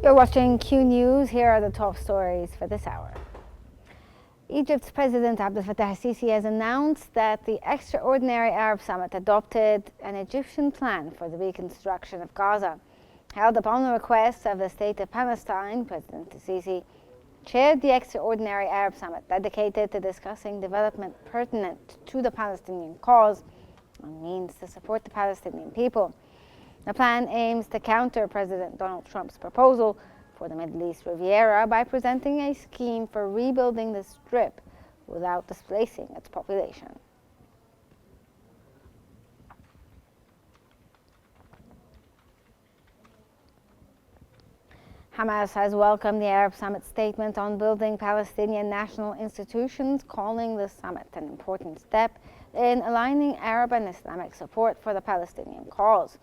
You're watching Q News. Here are the top stories for this hour. Egypt's President Abdel Fattah al-Sisi has announced that the extraordinary Arab summit adopted an Egyptian plan for the reconstruction of Gaza. Held upon the request of the State of Palestine, President al-Sisi chaired the extraordinary Arab summit dedicated to discussing development pertinent to the Palestinian cause and means to support the Palestinian people. The plan aims to counter President Donald Trump's proposal for the Middle East Riviera by presenting a scheme for rebuilding the Strip without displacing its population. Hamas has welcomed the Arab Summit statement on building Palestinian national institutions, calling the summit an important step in aligning Arab and Islamic support for the Palestinian cause.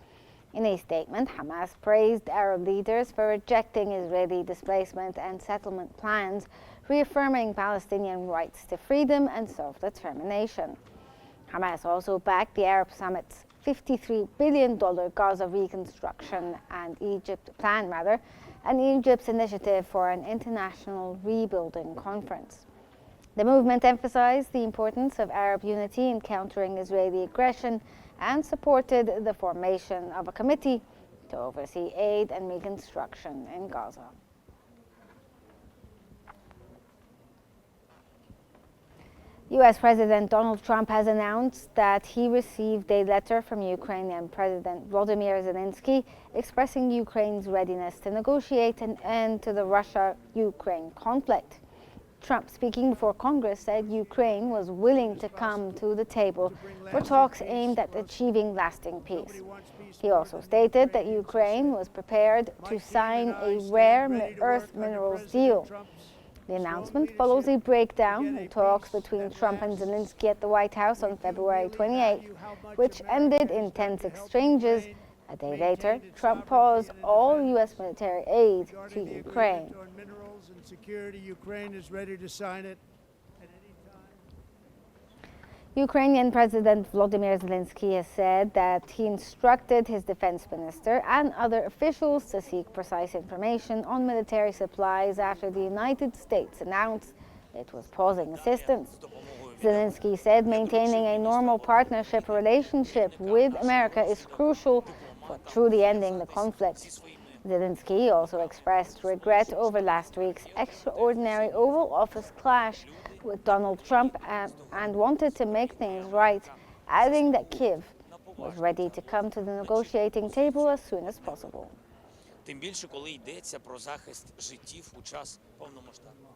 In a statement, Hamas praised Arab leaders for rejecting Israeli displacement and settlement plans, reaffirming Palestinian rights to freedom and self-determination. Hamas also backed the Arab Summit's $53 billion Gaza reconstruction and Egypt's initiative for an international rebuilding conference. The movement emphasized the importance of Arab unity in countering Israeli aggression and supported the formation of a committee to oversee aid and reconstruction in Gaza. U.S. President Donald Trump has announced that he received a letter from Ukrainian President Volodymyr Zelensky expressing Ukraine's readiness to negotiate an end to the Russia-Ukraine conflict. Trump, speaking before Congress, said Ukraine was willing to come to the table for talks aimed at achieving lasting peace. He also stated that Ukraine was prepared to sign a rare earth minerals deal. The announcement follows a breakdown in talks between Trump and Zelensky at the White House on February 28, which ended in tense exchanges. A day later, Trump paused all U.S. military aid to Ukraine. Ukraine is ready to sign it at any time. Ukrainian President Volodymyr Zelensky has said that he instructed his defense minister and other officials to seek precise information on military supplies after the United States announced it was pausing assistance. Zelensky said maintaining a normal partnership relationship with America is crucial for truly ending the conflict. Zelensky also expressed regret over last week's extraordinary Oval Office clash with Donald Trump and wanted to make things right, adding that Kyiv was ready to come to the negotiating table as soon as possible. Тим більше, коли йдеться про захист життів у час повномасштабного.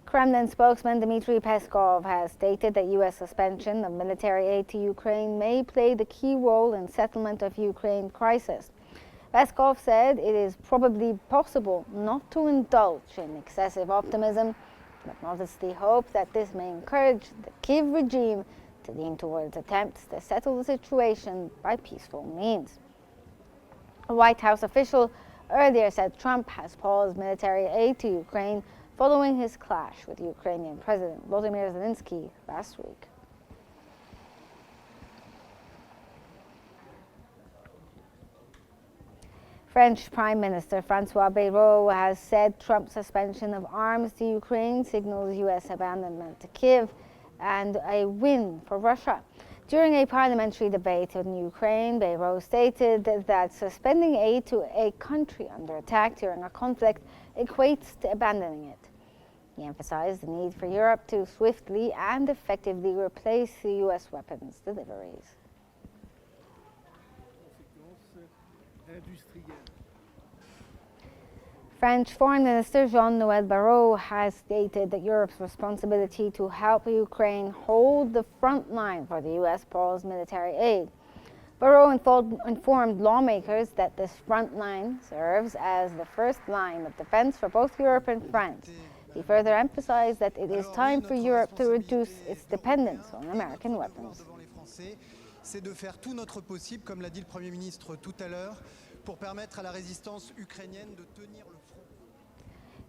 Kremlin spokesman Dmitry Peskov has stated that U.S. suspension of military aid to Ukraine may play the key role in settlement of Ukraine crisis. Peskov said it is probably possible not to indulge in excessive optimism, but modestly hope that this may encourage the Kyiv regime to lean towards attempts to settle the situation by peaceful means. A White House official earlier said Trump has paused military aid to Ukraine following his clash with Ukrainian President Volodymyr Zelensky last week. French Prime Minister François Bayrou has said Trump's suspension of arms to Ukraine signals U.S. abandonment to Kyiv and a win for Russia. During a parliamentary debate on Ukraine, Bayrou stated that suspending aid to a country under attack during a conflict equates to abandoning it. He emphasized the need for Europe to swiftly and effectively replace the U.S. weapons deliveries. French Foreign Minister Jean-Noël Barrot has stated that Europe's responsibility to help Ukraine hold the front line for the U.S. paused military aid. Barrot informed lawmakers that this front line serves as the first line of defense for both Europe and France. He further emphasized that it is time for Europe to reduce its dependence on American weapons. C'est de faire tout notre possible, comme l'a dit le Premier ministre tout à l'heure, pour permettre à la résistance ukrainienne de tenir le front.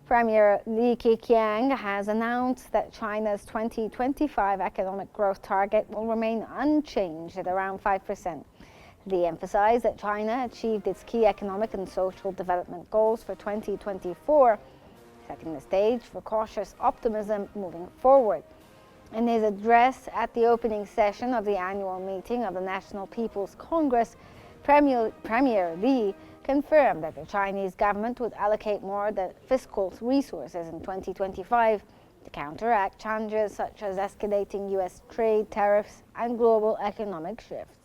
Premier Li Keqiang has announced that China's 2025 economic growth target will remain unchanged at around 5%. Lee emphasized that China achieved its key economic and social development goals for 2024, setting the stage for cautious optimism moving forward. In his address at the opening session of the annual meeting of the National People's Congress, Premier Lee confirmed that the Chinese government would allocate more fiscal resources in 2025 to counteract challenges such as escalating US trade, tariffs, and global economic shifts.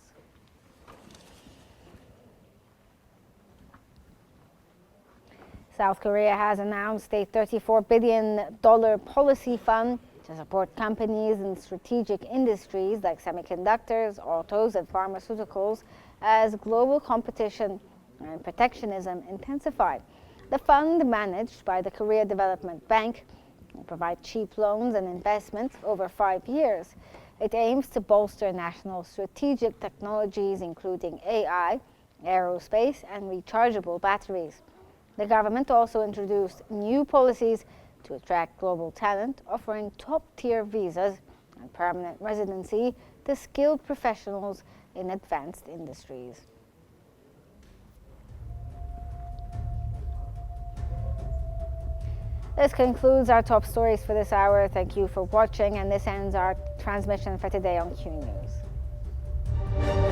South Korea has announced a $34 billion policy fund to support companies in strategic industries like semiconductors, autos, and pharmaceuticals as global competition and protectionism intensify. The fund, managed by the Korea Development Bank, will provide cheap loans and investments over 5 years. It aims to bolster national strategic technologies, including AI, aerospace, and rechargeable batteries. The government also introduced new policies to attract global talent, offering top-tier visas and permanent residency to skilled professionals in advanced industries. This concludes our top stories for this hour. Thank you for watching, and this ends our transmission for today on Qnews.